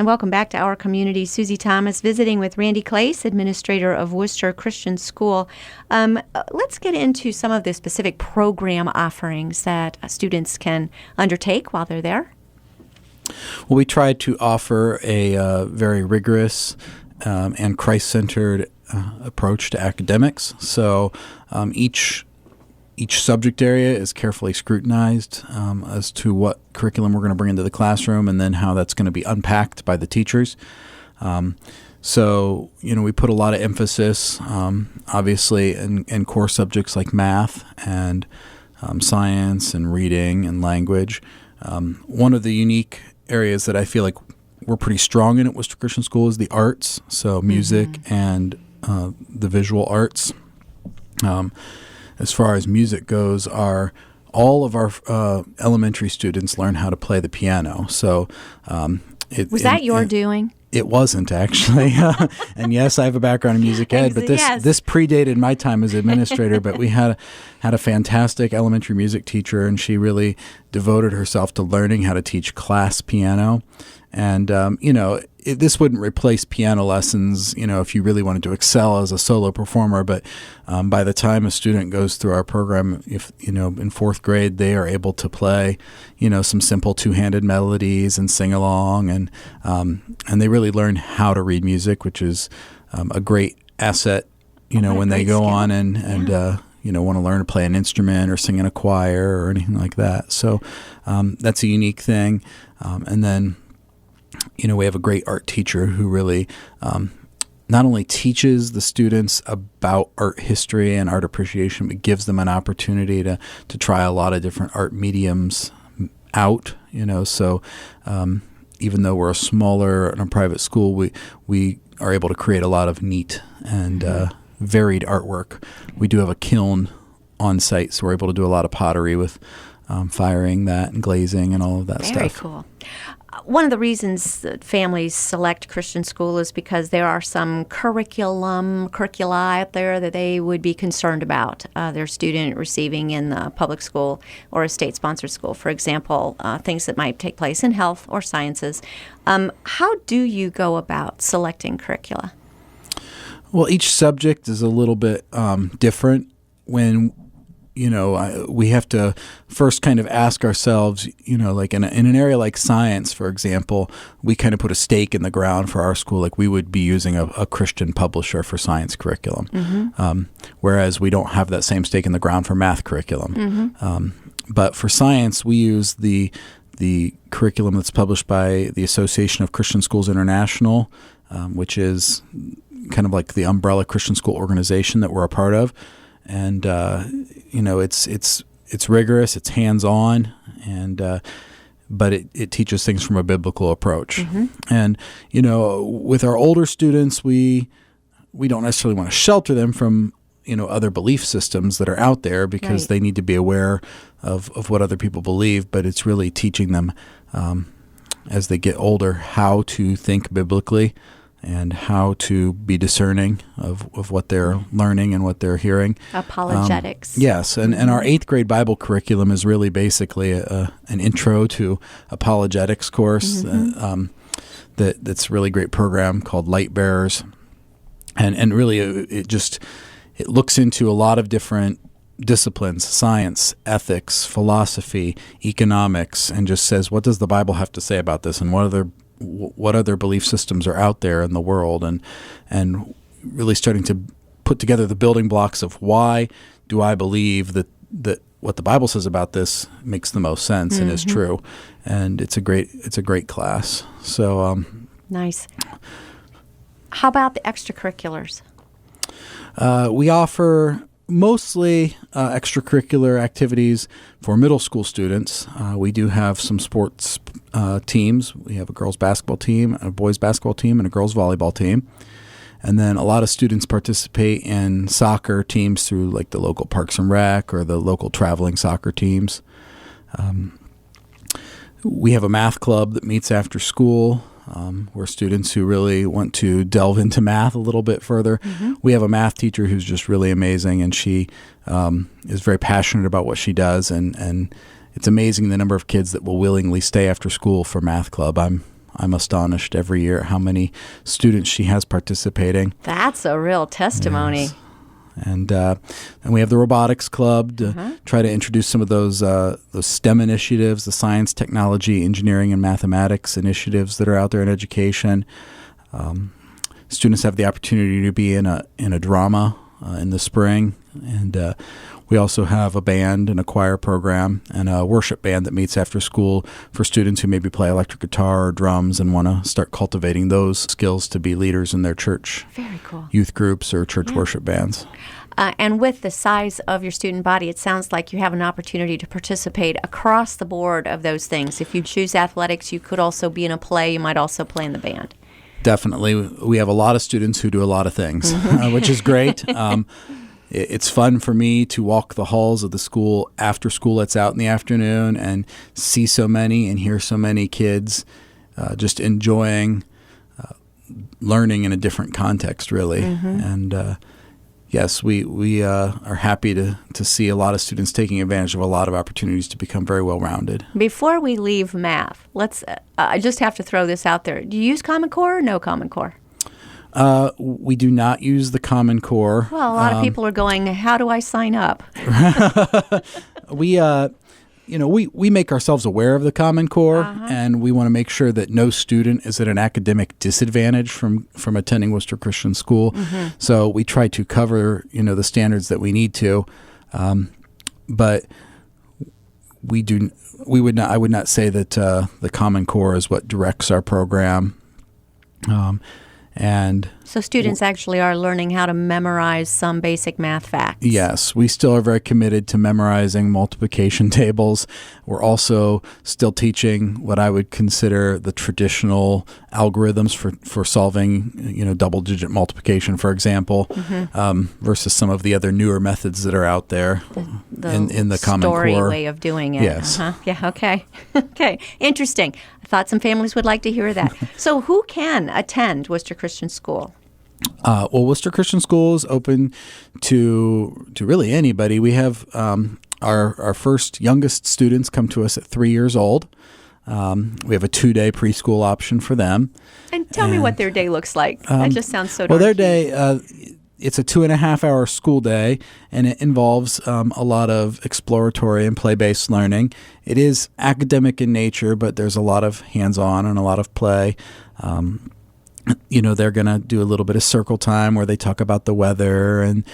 And welcome back to Our Community. Susie Thomas visiting with Randy Clace, administrator of Worcester Christian School. Let's get into some of the specific program offerings that students can undertake while they're there. Well, we tried to offer a very rigorous and Christ-centered approach to academics. So each subject area is carefully scrutinized as to what curriculum we're going to bring into the classroom and then how that's going to be unpacked by the teachers. So, we put a lot of emphasis, obviously, in core subjects like math and science and reading and language. One of the unique areas that I feel like we're pretty strong in at Worcester Christian School is the arts, so music and the visual arts. As far as music goes, all of our elementary students learn how to play the piano. So, was that your doing? It wasn't, actually. And yes, I have a background in music ed, but this predated my time as administrator. But we had a fantastic elementary music teacher, and she really devoted herself to learning how to teach class piano. And, this wouldn't replace piano lessons, if you really wanted to excel as a solo performer. But by the time a student goes through our program, in fourth grade, they are able to play, some simple two-handed melodies and sing along. And they really learn how to read music, which is a great asset, when they go on and want to learn to play an instrument or sing in a choir or anything like that. So that's a unique thing. And then, we have a great art teacher who really not only teaches the students about art history and art appreciation, but gives them an opportunity to try a lot of different art mediums out, So even though we're a smaller and a private school, we are able to create a lot of neat and varied artwork. We do have a kiln on site, so we're able to do a lot of pottery with firing that and glazing and all of that stuff. Very cool. One of the reasons that families select Christian school is because there are some curricula out there that they would be concerned about their student receiving in the public school or a state-sponsored school. For example, things that might take place in health or sciences. How do you go about selecting curricula? Well, each subject is a little bit different. When we have to first kind of ask ourselves, like in an area like science, for example, we kind of put a stake in the ground for our school. Like we would be using a Christian publisher for science curriculum, whereas we don't have that same stake in the ground for math curriculum. But for science, we use the curriculum that's published by the Association of Christian Schools International, which is kind of like the umbrella Christian school organization that we're a part of. And it's rigorous, it's hands-on, and but it teaches things from a biblical approach. And with our older students, we don't necessarily want to shelter them from other belief systems that are out there because they need to be aware of what other people believe. But it's really teaching them as they get older how to think biblically and how to be discerning of what they're learning and what they're hearing. Apologetics. Yes, and our 8th grade Bible curriculum is really basically an intro to apologetics course that's a really great program called Light Bearers. And really it looks into a lot of different disciplines: science, ethics, philosophy, economics, and just says, what does the Bible have to say about this, and what other belief systems are out there in the world, and really starting to put together the building blocks of why do I believe that what the Bible says about this makes the most sense and is true. And it's a great class. So nice. How about the extracurriculars? We offer mostly extracurricular activities for middle school students. We do have some sports teams. We have a girls basketball team, a boys basketball team, and a girls volleyball team. And then a lot of students participate in soccer teams through like the local Parks and Rec or the local traveling soccer teams. We have a math club that meets after school. We're students who really want to delve into math a little bit further. We have a math teacher who's just really amazing, and she is very passionate about what she does, and it's amazing the number of kids that will willingly stay after school for math club. I'm I'm astonished every year at how many students she has participating. That's a real testimony. Yes. And we have the robotics club to try to introduce some of those STEM initiatives, the science, technology, engineering, and mathematics initiatives that are out there in education. Students have the opportunity to be in a drama in the spring, and we also have a band and a choir program and a worship band that meets after school for students who maybe play electric guitar or drums and want to start cultivating those skills to be leaders in their church. Very cool. Youth groups or church worship bands. And with the size of your student body, it sounds like you have an opportunity to participate across the board of those things. If you choose athletics, you could also be in a play. You might also play in the band. Definitely. We have a lot of students who do a lot of things, which is great. It's fun for me to walk the halls of the school after school lets out in the afternoon and see so many and hear so many kids just enjoying learning in a different context, really. And yes, we are happy to see a lot of students taking advantage of a lot of opportunities to become very well-rounded. Before we leave math, I just have to throw this out there. Do you use Common Core or no Common Core? We do not use the Common Core. Well, a lot of people are going, how do I sign up? We make ourselves aware of the Common Core, and we want to make sure that no student is at an academic disadvantage from attending Worcester Christian School. So we try to cover, the standards that we need to, but I would not say that the Common Core is what directs our program. And so students actually are learning how to memorize some basic math facts. Yes, we still are very committed to memorizing multiplication tables. We're also still teaching what I would consider the traditional algorithms for solving, double-digit multiplication, for example, versus some of the other newer methods that are out there in the Common Core. Story way of doing it. Yes. Yeah, okay. Okay, interesting. I thought some families would like to hear that. So who can attend Worcester Christian School? Well, Worcester Christian School is open to really anybody. We have our first youngest students come to us at 3 years old. We have a 2-day preschool option for them. And tell me what their day looks like. That just sounds so well, darn their cute. day, it's a 2.5-hour school day, and it involves a lot of exploratory and play-based learning. It is academic in nature, but there's a lot of hands-on and a lot of play. They're going to do a little bit of circle time where they talk about the weather and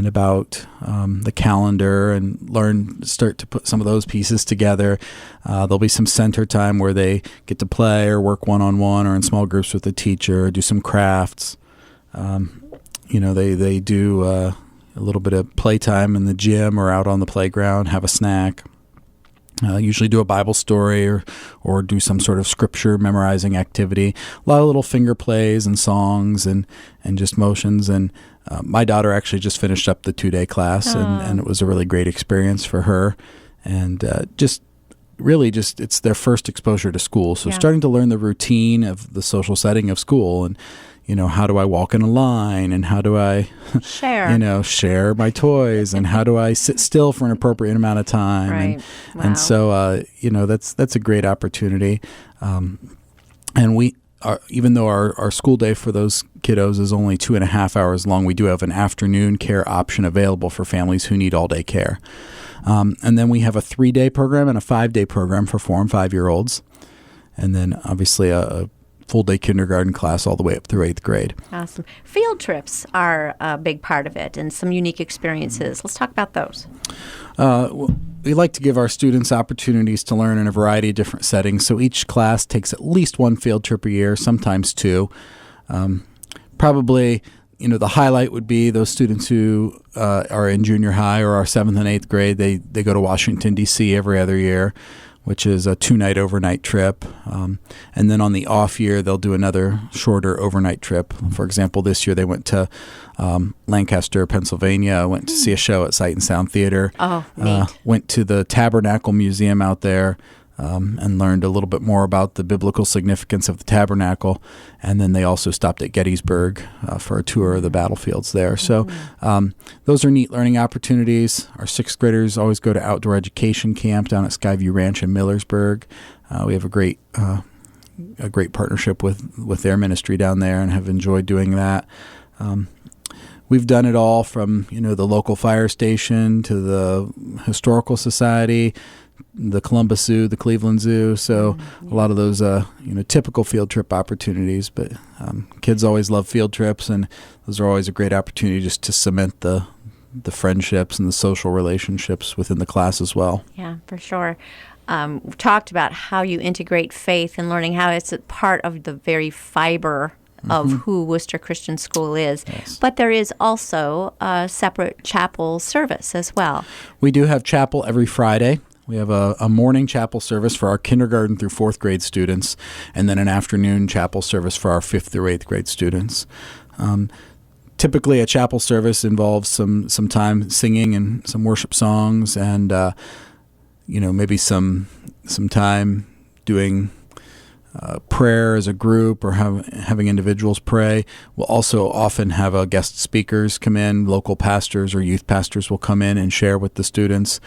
about the calendar and start to put some of those pieces together. There'll be some center time where they get to play or work one-on-one or in small groups with the teacher, do some crafts. They do a little bit of playtime in the gym or out on the playground, have a snack. Usually do a Bible story or do some sort of scripture memorizing activity. A lot of little finger plays and songs and just motions. And my daughter actually just finished up the 2-day class, and it was a really great experience for her. And it's their first exposure to school. So starting to learn the routine of the social setting of school and, how do I walk in a line and how do I share my toys and how do I sit still for an appropriate amount of time. Right. And so, that's a great opportunity. And we are, even though our school day for those kiddos is only 2.5 hours long, we do have an afternoon care option available for families who need all-day care. And then we have a 3-day program and a 5-day program for 4 and 5-year-olds. And then obviously a full-day kindergarten class all the way up through 8th grade. Awesome. Field trips are a big part of it and some unique experiences. Let's talk about those. We like to give our students opportunities to learn in a variety of different settings. So each class takes at least 1 field trip a year, sometimes 2. Probably, the highlight would be those students who are in junior high or are 7th and 8th grade. They go to Washington, D.C. every other year, which is a 2-night overnight trip. And then on the off year, they'll do another shorter overnight trip. For example, this year they went to Lancaster, Pennsylvania, went to see a show at Sight and Sound Theater. Oh, neat. Went to the Tabernacle Museum out there and learned a little bit more about the biblical significance of the tabernacle. And then they also stopped at Gettysburg for a tour of the battlefields there. So those are neat learning opportunities. Our 6th graders always go to outdoor education camp down at Skyview Ranch in Millersburg. We have a great a great partnership with their ministry down there and have enjoyed doing that. We've done it all from, the local fire station to the Historical Society, the Columbus Zoo, the Cleveland Zoo. So a lot of those, typical field trip opportunities. But kids always love field trips, and those are always a great opportunity just to cement the friendships and the social relationships within the class as well. Yeah, for sure. We talked about how you integrate faith and learning, how it's a part of the very fiber of who Worcester Christian School is. Yes. But there is also a separate chapel service as well. We do have chapel every Friday. We have a morning chapel service for our kindergarten through 4th grade students, and then an afternoon chapel service for our 5th through 8th grade students. Typically, a chapel service involves some time singing and some worship songs, and maybe some time doing prayer as a group or having individuals pray. We'll also often have guest speakers come in. Local pastors or youth pastors will come in and share with the students.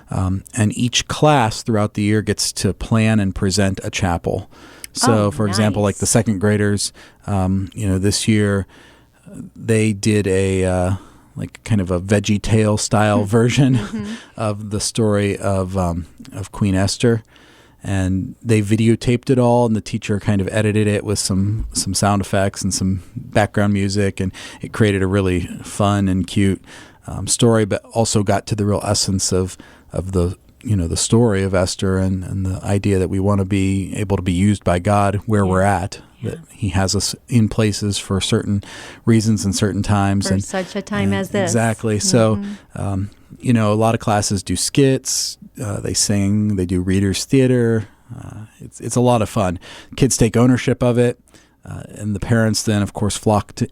And each class throughout the year gets to plan and present a chapel. So, for example, like the 2nd graders, this year they did a kind of a Veggie Tale style version of the story of Queen Esther. And they videotaped it all, and the teacher kind of edited it with some sound effects and some background music, and it created a really fun and cute story, but also got to the real essence of the the story of Esther and the idea that we want to be able to be used by God where we're at. That He has us in places for certain reasons and certain times. For such a time as this. Exactly. So, a lot of classes do skits. They sing. They do readers' theater. It's a lot of fun. Kids take ownership of it, and the parents then, of course, flock to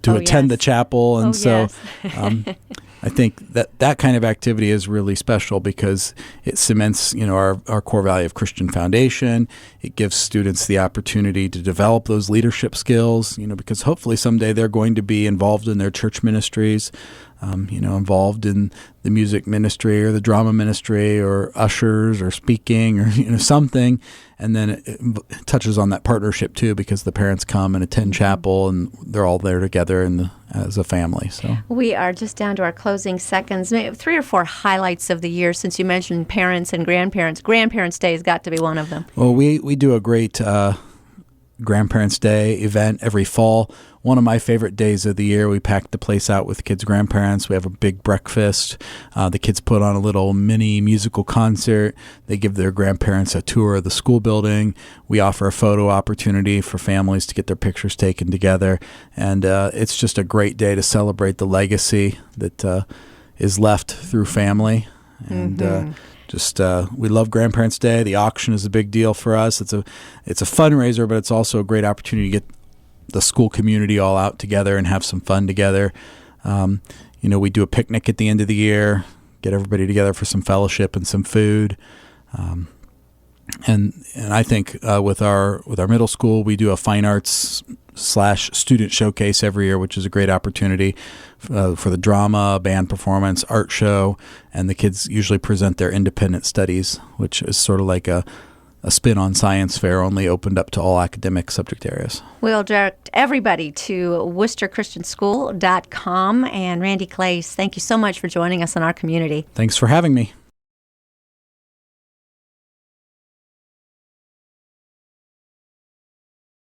attend the chapel. And I think that kind of activity is really special because it cements, our core value of Christian foundation. It gives students the opportunity to develop those leadership skills, because hopefully someday they're going to be involved in their church ministries, involved in the music ministry or the drama ministry or ushers or speaking or, something. And then it touches on that partnership too, because the parents come and attend chapel and they're all there together as a family. So we are just down to our closing seconds. Maybe 3 or 4 highlights of the year, since you mentioned parents and grandparents. Grandparents' Day has got to be one of them. Well, we do a great Grandparents' Day event every fall. One of my favorite days of the year. We pack the place out with kids' grandparents. We have a big breakfast. The kids put on a little mini musical concert. They give their grandparents a tour of the school building. We offer a photo opportunity for families to get their pictures taken together. And it's just a great day to celebrate the legacy that is left through family. And we love Grandparents' Day. The auction is a big deal for us. It's a fundraiser, but it's also a great opportunity to get the school community all out together and have some fun together. We do a picnic at the end of the year, get everybody together for some fellowship and some food. And I think with our middle school, we do a fine arts / student showcase every year, which is a great opportunity for the drama, band performance, art show, and the kids usually present their independent studies, which is sort of like a spin on science fair, only opened up to all academic subject areas. We'll direct everybody to WorcesterChristianschool.com. And Randy Clace, thank you so much for joining us in our community. Thanks for having me.